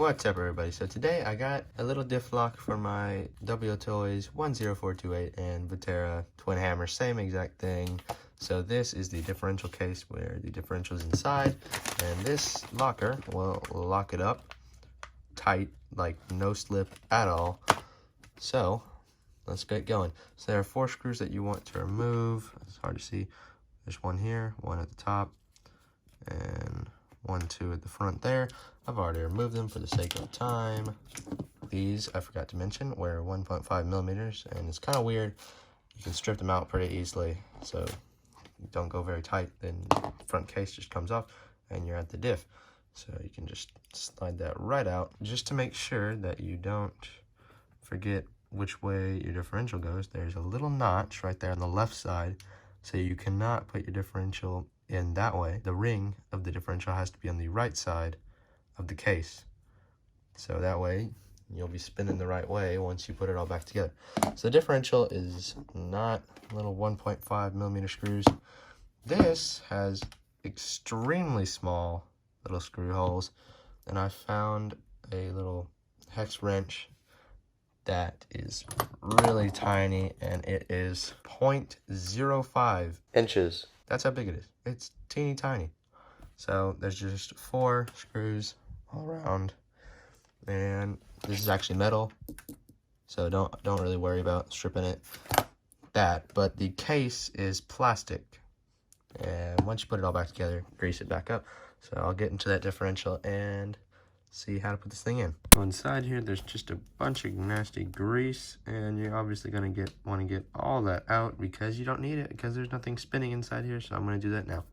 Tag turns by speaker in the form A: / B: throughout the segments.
A: What's up, everybody? So today I got a little diff lock for my Wltoys 10428 and Vaterra twin hammer, same exact thing. So this is the differential case where the differential is inside, and this locker will lock it up tight, like no slip at all. So let's get going. So there are 4 screws that you want to remove. It's hard to see. There's one here, one at the top, and 1, 2 at the front there. I've already removed them for the sake of time. These, I forgot to mention, were 1.5 millimeters, and it's kind of weird. You can strip them out pretty easily, so you don't go very tight, then front case just comes off, and you're at the diff. So you can just slide that right out, just to make sure that you don't forget which way your differential goes. There's a little notch right there on the left side, so you cannot put your differential in that way. The ring of the differential has to be on the right side of the case, so that way you'll be spinning the right way once you put it all back together. So the differential is not little 1.5 millimeter screws. This has extremely small little screw holes, and I found a little hex wrench that is really tiny, and it is 0.05 inches. That's how big it is. It's teeny tiny. So there's just 4 screws all around, and this is actually metal, so don't really worry about stripping it. But the case is plastic, and once you put it all back together, grease it back up. So I'll get into that differential and see how to put this thing in. So inside here, there's just a bunch of nasty grease, and you're obviously going to want to get all that out because you don't need it, because there's nothing spinning inside here. So I'm going to do that now.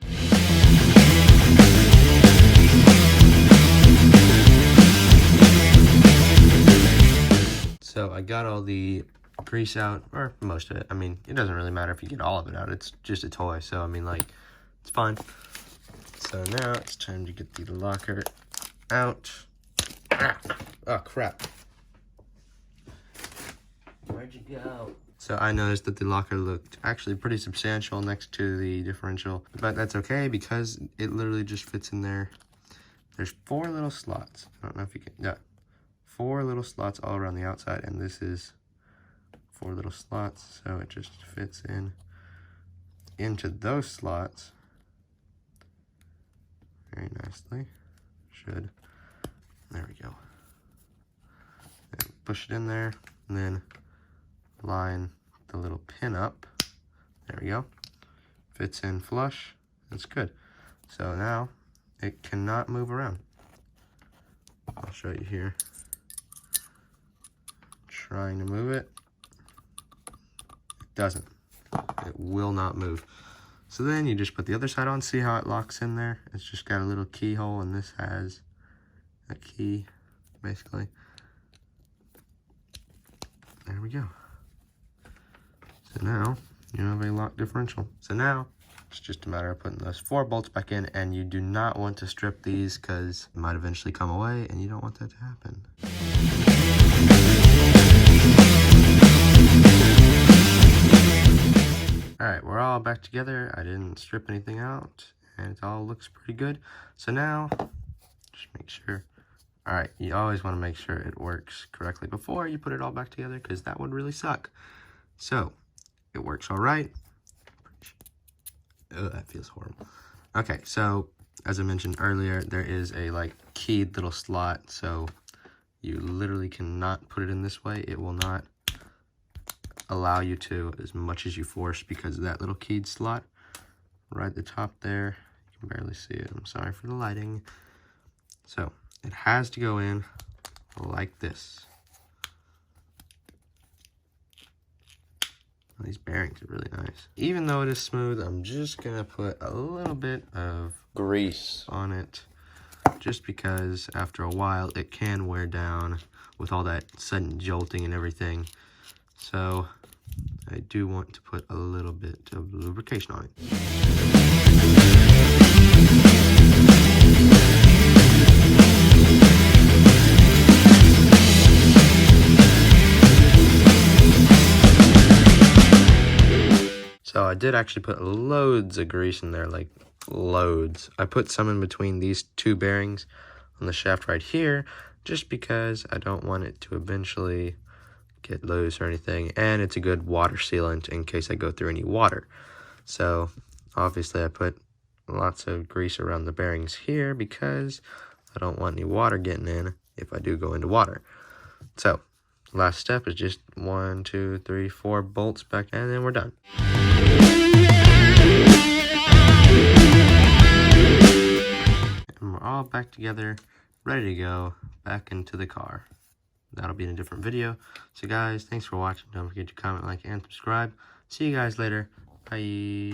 A: So I got all the grease out, or most of it. I mean, it doesn't really matter if you get all of it out. It's just a toy, so I mean, like, it's fine. So now it's time to get the locker out. Oh, crap. Where'd you go? So I noticed that the locker looked actually pretty substantial next to the differential, but that's okay because it literally just fits in there. There's 4 little slots. I don't know if you can, yeah. 4 little slots all around the outside, and this is 4 little slots, so it just fits into those slots very nicely. Should. There we go. And push it in there, and then line the little pin up. There we go. Fits in flush. That's good. So now it cannot move around. I'll show you here. Trying to move it. It doesn't. It will not move. So then you just put the other side on. See how it locks in there? It's just got a little keyhole, and this has a key, basically. There we go. So now you have a locked differential. So now it's just a matter of putting those 4 bolts back in, and you do not want to strip these because it might eventually come away, and you don't want that to happen. Alright, we're all back together. I didn't strip anything out, and it all looks pretty good. So now, just make sure. Alright, you always want to make sure it works correctly before you put it all back together, because that would really suck. So, it works alright. Oh, that feels horrible. Okay, so, as I mentioned earlier, there is a, like, keyed little slot, so you literally cannot put it in this way. It will not allow you to as much as you force because of that little keyed slot right at the top there. You can barely see it. I'm sorry for the lighting. So it has to go in like this. These bearings are really nice. Even though it is smooth, I'm just gonna put a little bit of grease on it, just because after a while it can wear down with all that sudden jolting and everything. So I do want to put a little bit of lubrication on it. So I did actually put loads of grease in there, like loads. I put some in between these 2 bearings on the shaft right here, just because I don't want it to eventually get loose or anything, and it's a good water sealant in case I go through any water. So obviously I put lots of grease around the bearings here because I don't want any water getting in if I do go into water. So last step is just 1, 2, 3, 4 bolts back, and then we're done. And we're all back together, ready to go back into the car. That'll be in a different video. So guys, thanks for watching. Don't forget to comment, like, and subscribe. See you guys later. Bye.